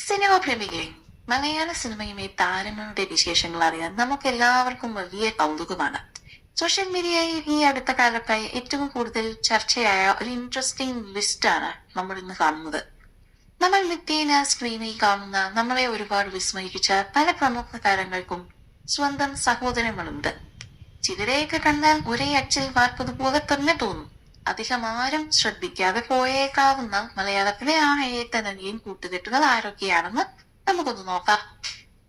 Cinema പ്രേമികളെ, മലയാള സിനിമയിലെ താരങ്ങളുടെ വിശേഷങ്ങൾ അറിയാൻ നമുക്ക് എല്ലാവർക്കും വലിയ കൗതുകമാണ്. സോഷ്യൽ മീഡിയയിൽ ഈ അടുത്ത കാലത്തായി ഏറ്റവും കൂടുതൽ ചർച്ചയായ ഒരു ഇൻട്രസ്റ്റിംഗ് ലിസ്റ്റാണ് നമ്മൾ ഇന്ന് കാണുന്നത്. നമ്മൾ നിത്യേന സ്ക്രീനിൽ കാണുന്ന നമ്മളെ ഒരുപാട് വിസ്മയിപ്പിച്ച പല പ്രമുഖ താരങ്ങൾക്കും സ്വന്തം സഹോദരങ്ങളുണ്ട്. ചിലരെയൊക്കെ കണ്ടാൽ ഒരേ അച്ചിൽ വാർത്തതുപോലെ തന്നെ തോന്നും. അധികം ആരും ശ്രദ്ധിക്കാതെ പോയേക്കാവുന്ന മലയാളത്തിലെ ആ ഏത്തനടിയും കൂട്ടുകെട്ടുകൾ ആരൊക്കെയാണെന്ന് നമുക്കൊന്ന് നോക്കാം.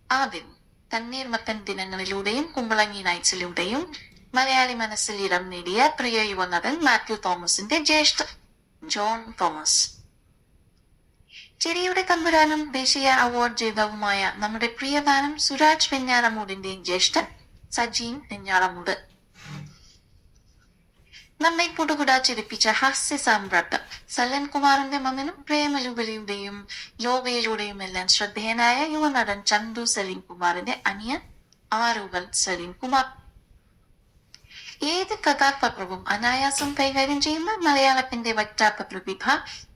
ആദ്യം തണ്ണീർമത്തൻ ദിനങ്ങളിലൂടെയും കുമ്പളങ്ങി നൈറ്റ്സിലൂടെയും മലയാളി മനസ്സിൽ ഇടം നേടിയ പ്രിയ യുവനടൻ മാത്യു തോമസിന്റെ ജ്യേഷ്ഠ ജോൺ തോമസ്. ചിരിയുടെ തമ്പുരാനും ദേശീയ അവാർഡ് ജേതാവുമായ നമ്മുടെ പ്രിയതാരം സുരാജ് വെഞ്ഞാറമൂടിന്റെ ജ്യേഷ്ഠൻ സജീൻ വെഞ്ഞാറമൂട്. നമ്മെ പുടുകുടാ ചിരിപ്പിച്ച ഹാസ്യ സാമ്രാട്ട് സലൻ കുമാറിന്റെ മകനും പ്രേമലുബലിയുടെയും ലോകയിലൂടെയും എല്ലാം ശ്രദ്ധേയനായ യുവനടൻ ചന്തു സലീം കുമാറിന്റെ അനിയൻ ആറുവൽ സലീം കുമാർ. ഏത് കഥാപാത്രവും അനായാസം കൈകാര്യം ചെയ്യുന്ന മലയാളത്തിന്റെ വറ്റാത്ത പ്രതിഭ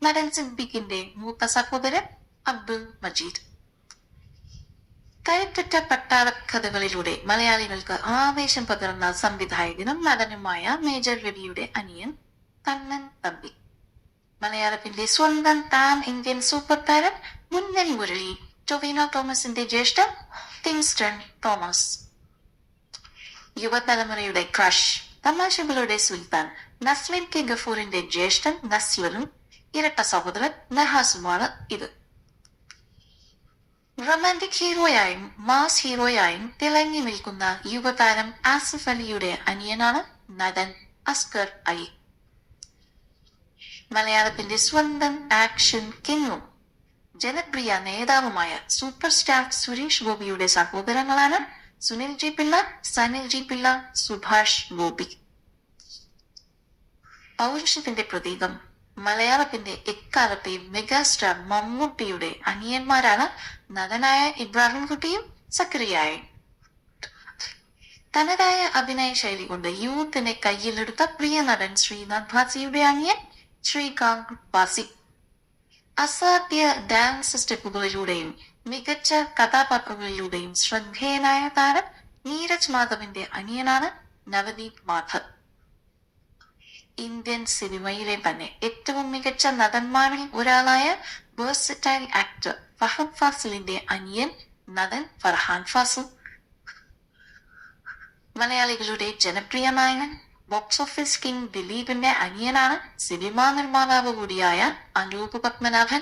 നടൻ സിദ്ദിഖിന്റെ മൂത്ത സഹോദരൻ അബ്ദുൾ മജീദ്. കരുത്തുറ്റ പട്ടാള കഥകളിലൂടെ മലയാളികൾക്ക് ആവേശം പകർന്ന സംവിധായകനും നടനുമായ മേജർ രവിയുടെ അനിയൻ കണ്ണൻ തമ്പി. മലയാളത്തിന്റെ സ്വന്തം താൻ ഇന്ത്യൻ സൂപ്പർ താരം മുന്നൽ മുരളി ടൊവിനോ തോമസിന്റെ ജ്യേഷ്ഠൻ കിങ്സ്റ്റൺ തോമസ്. യുവതലമുറയുടെ ക്രഷ് തമാശകളുടെ സുൽത്താൻ നസ്ലിൻ കെ ഗഫൂറിന്റെ ജ്യേഷ്ഠൻ നസ്ലറും ഇരട്ട സഹോദരൻ നഹാസുമാണ് ഇത്. റൊമാന്റിക് ഹീറോയായും മാസ് ഹീറോയായും തിളങ്ങി നിൽക്കുന്ന യുവതാരം ആസിഫ് അലിയുടെ അനിയനാണ് നടൻ അസ്കർ അലി. മലയാളത്തിന്റെ സ്വന്തം ആക്ഷൻ കിങ്ങും ജനപ്രിയ നേതാവുമായ സൂപ്പർ സ്റ്റാർ സുരേഷ് ഗോപിയുടെ സഹോദരങ്ങളാണ് സുനിൽ ജി പിള്ള, സനിൽ ജി പിള്ള, സുഭാഷ് ഗോപി. പൗരുഷത്തിന്റെ പ്രതീകം മലയാളത്തിന്റെ എക്കാലത്തെയും മെഗാസ്റ്റാർ മമ്മൂട്ടിയുടെ അനിയന്മാരാണ് നടനായ ഇബ്രാഹിം കുട്ടിയും സക്കരിയായും. തനതായ അഭിനയ ശൈലി കൊണ്ട് യൂത്തിനെ കയ്യിലെടുത്ത പ്രിയ നടൻ ശ്രീനാഥ് ഭാസിയുടെ അനിയൻ ശ്രീകാന്ത് ഭാസി. അസാധ്യ ഡാൻസ് സ്റ്റെപ്പുകളിലൂടെയും മികച്ച കഥാപാത്രങ്ങളിലൂടെയും ശ്രദ്ധേയനായ താരം നീരജ് മാധവിന്റെ അനിയനാണ് നവദീപ് മാധവ്. ഇന്ത്യൻ സിനിമയിലെ തന്നെ ഏറ്റവും മികച്ച നടന്മാരിൽ ഒരാളായ വേഴ്സറ്റൈൽ ആക്ടർ ഫഹദ് ഫാസിലിന്റെ അനിയൻ നടൻ ഫർഹാൻ ഫാസിൽ. മലയാളികളുടെ ജനപ്രിയ നായകൻ ബോക്സ് ഓഫീസ് കിങ് ദിലീപിന്റെ അനിയനാണ് സിനിമാ നിർമ്മാതാവ് കൂടിയായ അനൂപ് പത്മനാഭൻ.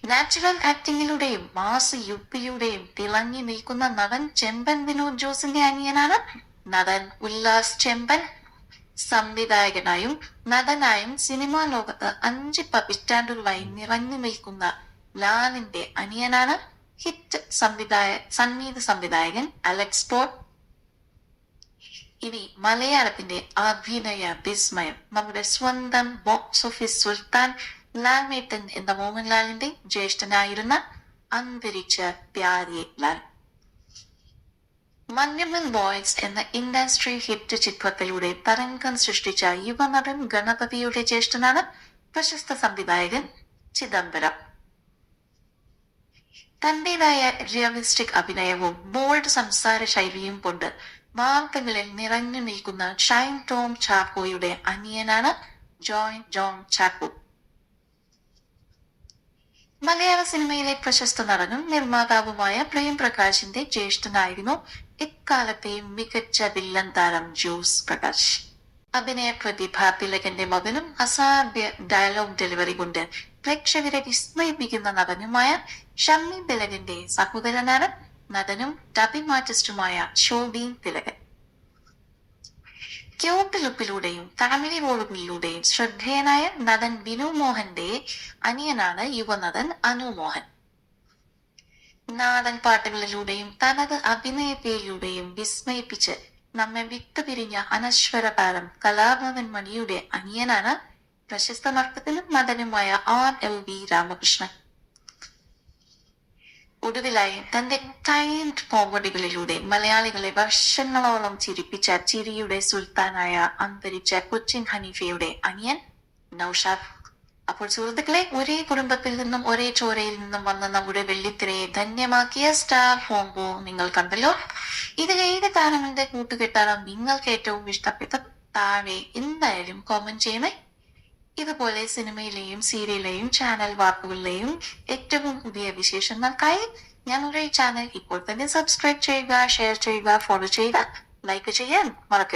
നാച്ചുറൽ ആക്ടിങ്ങിലൂടെയും മാസ് യുക്തിയുടെയും തിളങ്ങി നിൽക്കുന്ന നടൻ ചെമ്പൻ വിനോദ് ജോസിന്റെ അനിയനാണ് നടൻ ഉല്ലാസ് ചെമ്പൻ. സംവിധായകനായും നടനായും സിനിമാ ലോകത്ത് 5 പതിറ്റാണ്ടുകളായി നിറഞ്ഞു നിൽക്കുന്ന ലാലിന്റെ അനിയനാണ് ഹിറ്റ് സംഗീത സംവിധായകൻ അലക്സ് പോൾ. ഇനി മലയാളത്തിന്റെ അഭിനയ വിസ്മയം നമ്മുടെ സ്വന്തം ബോക്സ് ഓഫീസ് സുൽത്താൻ ലാൽമേട്ടൻ എന്ന മോഹൻലാലിന്റെ ജ്യേഷ്ഠനായിരുന്ന അന്തരിച്ച പ്യാരി ലാൽ. മഞ്ഞമ്മൻ ബോയ്സ് എന്ന ഇൻഡസ്ട്രി ഹിറ്റ് ചിത്രത്തിലൂടെ തരംഗം സൃഷ്ടിച്ച യുവനടൻ ഗണപതിയുടെ ജ്യേഷ്ഠനാണ് പ്രശസ്ത സംവിധായകൻ ചിദംബരം. തന്റേതായ റിയലിസ്റ്റിക് അഭിനയവും ബോൾഡ് സംസാര ശൈലിയും കൊണ്ട് വാർത്തകളിൽ നിറഞ്ഞു നിൽക്കുന്ന ഷൈൻ ടോം ചാക്കോയുടെ അനിയനാണ് ജോൺ ചാക്കോ. മലയാള സിനിമയിലെ പ്രശസ്ത നടനും നിർമ്മാതാവുമായ പ്രേം പ്രകാശിന്റെ ജ്യേഷ്ഠനായിരുന്നു എക്കാലത്തെയും മികച്ച വില്ലൻ താരം ജോസ് പ്രകാശ്. അഭിനയ പ്രതിഭ തിലകന്റെ മകനും അസാധ്യ ഡയലോഗ് ഡെലിവറി കൊണ്ട് പ്രേക്ഷകരെ വിസ്മയിപ്പിക്കുന്ന നടനുമായ ഷമ്മി തിലകന്റെ സഹോദരനാണ് നടനും ഡബിംഗ് ആർട്ടിസ്റ്റുമായ ശോഭീൻ തിലകൻ. ക്യൂട്ട് ലുക്കിലൂടെയും ഫാമിലി റോളുകളിലൂടെയും ശ്രദ്ധേയനായ നടൻ വിനു മോഹന്റെ അനിയനാണ് യുവനടൻ അനു മോഹൻ. നാടൻ പാട്ടുകളിലൂടെയും തനത് അഭിനയത്തിലൂടെയും വിസ്മയിപ്പിച്ച് നമ്മെ വിട്ടുപിരിഞ്ഞ അനശ്വര താരം കലാഭവൻ മണിയുടെ അനിയനാണ് പ്രശസ്ത നർത്തകനും നടനുമായ RLV രാമകൃഷ്ണൻ. ഒടുവിലായി തന്റെ ടൈൽഡ് കോമഡികളിലൂടെ മലയാളികളെ വർഷങ്ങളോളം ചിരിപ്പിച്ച ചിരിയുടെ സുൽത്താനായ അന്തരിച്ച കൊച്ചിൻ ഹനീഫയുടെ അനിയൻ നൗഷാദ് അപ്പോൾ സുഹൃത്തുക്കളെ, ഒരേ കുടുംബത്തിൽ നിന്നും ഒരേ ചോരയിൽ നിന്നും വന്ന നമ്മുടെ വെള്ളിത്തിരയെ ധന്യമാക്കിയ സ്റ്റാർ കോംബോ നിങ്ങൾ കണ്ടല്ലോ. ഇതിൽ ഏത് താരങ്ങളുടെ കൂട്ടുകെട്ടാണ് നിങ്ങൾക്ക് ഏറ്റവും ഇഷ്ടപ്പെട്ട? താഴെ എന്തായാലും കോമന്റ് ചെയ്യണേ. ഇതുപോലെ സിനിമയിലെയും സീരിയലിലെയും ചാനൽ വാർത്തകളിലെയും ഏറ്റവും പുതിയ വിശേഷങ്ങൾക്കായി ഞങ്ങളുടെ ഈ ചാനൽ ഇപ്പോൾ തന്നെ സബ്സ്ക്രൈബ് ചെയ്യുക, ഷെയർ ചെയ്യുക, ഫോളോ ചെയ്യുക, ലൈക്ക് ചെയ്യാൻ മറക്കരുത്.